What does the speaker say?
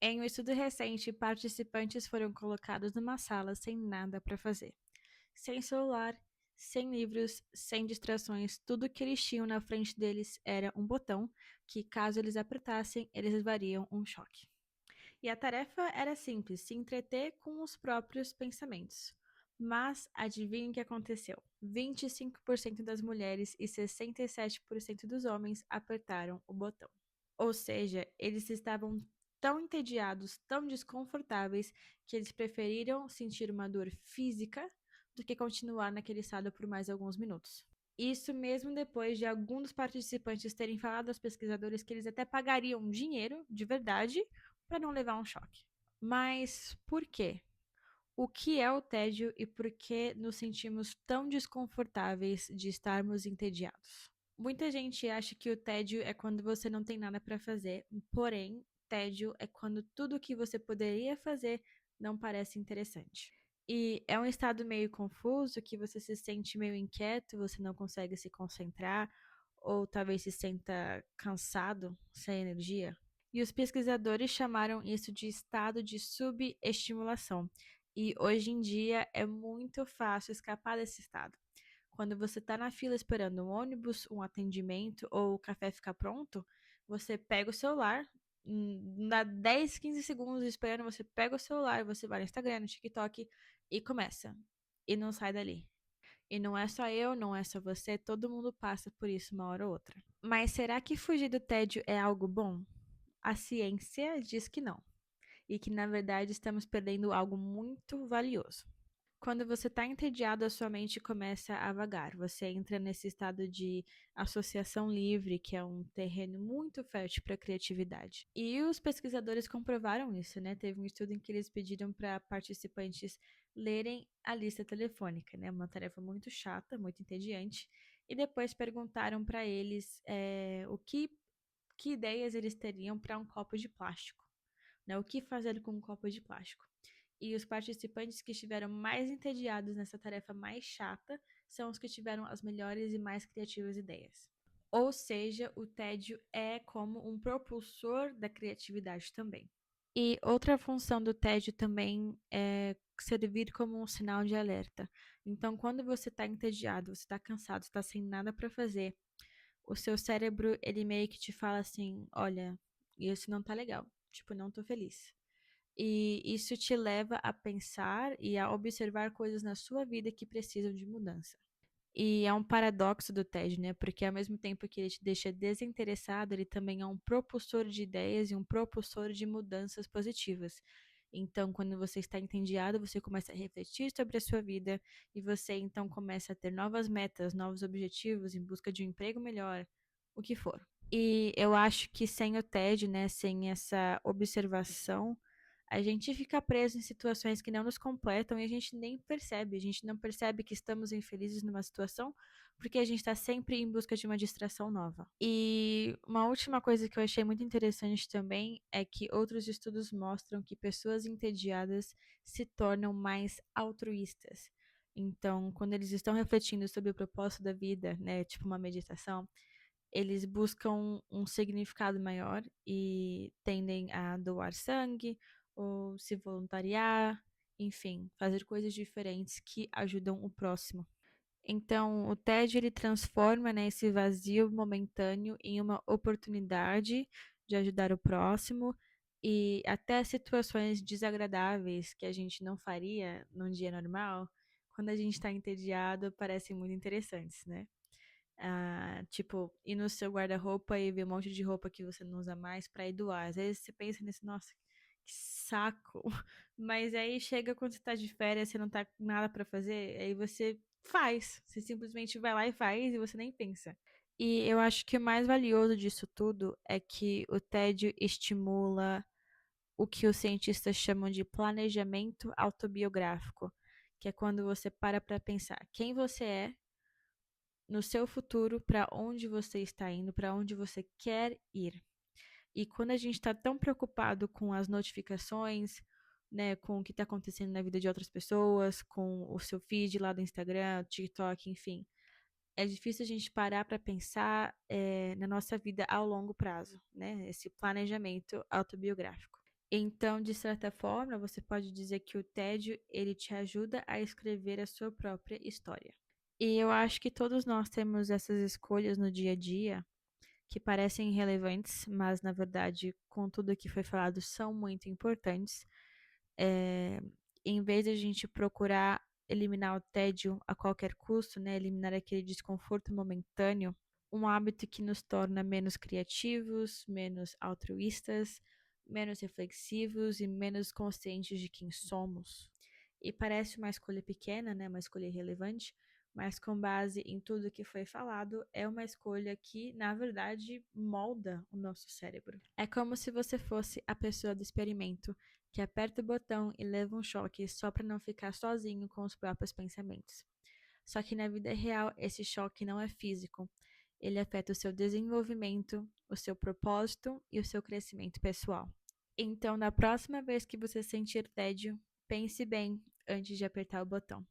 Em um estudo recente, participantes foram colocados numa sala sem nada para fazer. Sem celular, sem livros, sem distrações, tudo que eles tinham na frente deles era um botão que, caso eles apertassem, eles levariam um choque. E a tarefa era simples, se entreter com os próprios pensamentos. Mas adivinhe o que aconteceu? 25% das mulheres e 67% dos homens apertaram o botão. Ou seja, eles estavam tão entediados, tão desconfortáveis, que eles preferiram sentir uma dor física do que continuar naquele estado por mais alguns minutos. Isso mesmo depois de alguns dos participantes terem falado aos pesquisadores que eles até pagariam dinheiro, de verdade, para não levar um choque. Mas por quê? O que é o tédio e por que nos sentimos tão desconfortáveis de estarmos entediados? Muita gente acha que o tédio é quando você não tem nada para fazer, porém, tédio é quando tudo o que você poderia fazer não parece interessante. E é um estado meio confuso que você se sente meio inquieto, você não consegue se concentrar, ou talvez se sinta cansado, sem energia. E os pesquisadores chamaram isso de estado de subestimulação. E hoje em dia é muito fácil escapar desse estado. Quando você está na fila esperando um ônibus, um atendimento ou o café ficar pronto, você pega o celular, dá 10, 15 segundos esperando, você pega o celular, você vai no Instagram, no TikTok e começa. E não sai dali. E não é só eu, não é só você, todo mundo passa por isso uma hora ou outra. Mas será que fugir do tédio é algo bom? A ciência diz que não. E que na verdade estamos perdendo algo muito valioso. Quando você está entediado, a sua mente começa a vagar. Você entra nesse estado de associação livre, que é um terreno muito fértil para a criatividade. E os pesquisadores comprovaram isso, né? Teve um estudo em que eles pediram para participantes lerem a lista telefônica, né? Uma tarefa muito chata, muito entediante. E depois perguntaram para eles que ideias eles teriam para um copo de plástico, né? O que fazer com um copo de plástico? E os participantes que estiveram mais entediados nessa tarefa mais chata são os que tiveram as melhores e mais criativas ideias. Ou seja, o tédio é como um propulsor da criatividade também. E outra função do tédio também é servir como um sinal de alerta. Então, quando você está entediado, você está cansado, está sem nada para fazer, o seu cérebro, ele meio que te fala assim: olha, isso não tá legal. Tipo, não tô feliz. E isso te leva a pensar e a observar coisas na sua vida que precisam de mudança. E é um paradoxo do TED, né? Porque ao mesmo tempo que ele te deixa desinteressado, ele também é um propulsor de ideias e um propulsor de mudanças positivas. Então, quando você está entediado, você começa a refletir sobre a sua vida e você então começa a ter novas metas, novos objetivos em busca de um emprego melhor, o que for. E eu acho que sem o TED, né, sem essa observação, a gente fica preso em situações que não nos completam e a gente nem percebe. A gente não percebe que estamos infelizes numa situação porque a gente está sempre em busca de uma distração nova. E uma última coisa que eu achei muito interessante também é que outros estudos mostram que pessoas entediadas se tornam mais altruístas. Então, quando eles estão refletindo sobre o propósito da vida, né, tipo uma meditação, eles buscam um significado maior e tendem a doar sangue ou se voluntariar, enfim, fazer coisas diferentes que ajudam o próximo. Então, o TED ele transforma, né, esse vazio momentâneo em uma oportunidade de ajudar o próximo e até situações desagradáveis que a gente não faria num dia normal, quando a gente está entediado, parecem muito interessantes, né? Tipo, ir no seu guarda-roupa e ver um monte de roupa que você não usa mais pra ir doar. Às vezes você pensa nisso, nossa, que saco. Mas aí chega quando você tá de férias, você não tá com nada pra fazer, aí você faz. Você simplesmente vai lá e faz e você nem pensa. E eu acho que o mais valioso disso tudo é que o tédio estimula o que os cientistas chamam de planejamento autobiográfico, que é quando você para pra pensar quem você é no seu futuro, para onde você está indo, para onde você quer ir. E quando a gente está tão preocupado com as notificações, né, com o que está acontecendo na vida de outras pessoas, com o seu feed lá do Instagram, TikTok, enfim, é difícil a gente parar para pensar na nossa vida ao longo prazo, né, esse planejamento autobiográfico. Então, de certa forma, você pode dizer que o tédio, ele te ajuda a escrever a sua própria história. E eu acho que todos nós temos essas escolhas no dia a dia que parecem irrelevantes, mas na verdade, com tudo que foi falado, são muito importantes. É, em vez de a gente procurar eliminar o tédio a qualquer custo, né, eliminar aquele desconforto momentâneo, um hábito que nos torna menos criativos, menos altruístas, menos reflexivos e menos conscientes de quem somos. E parece uma escolha pequena, né, uma escolha irrelevante, mas com base em tudo que foi falado, é uma escolha que, na verdade, molda o nosso cérebro. É como se você fosse a pessoa do experimento que aperta o botão e leva um choque só para não ficar sozinho com os próprios pensamentos. Só que na vida real, esse choque não é físico. Ele afeta o seu desenvolvimento, o seu propósito e o seu crescimento pessoal. Então, na próxima vez que você sentir tédio, pense bem antes de apertar o botão.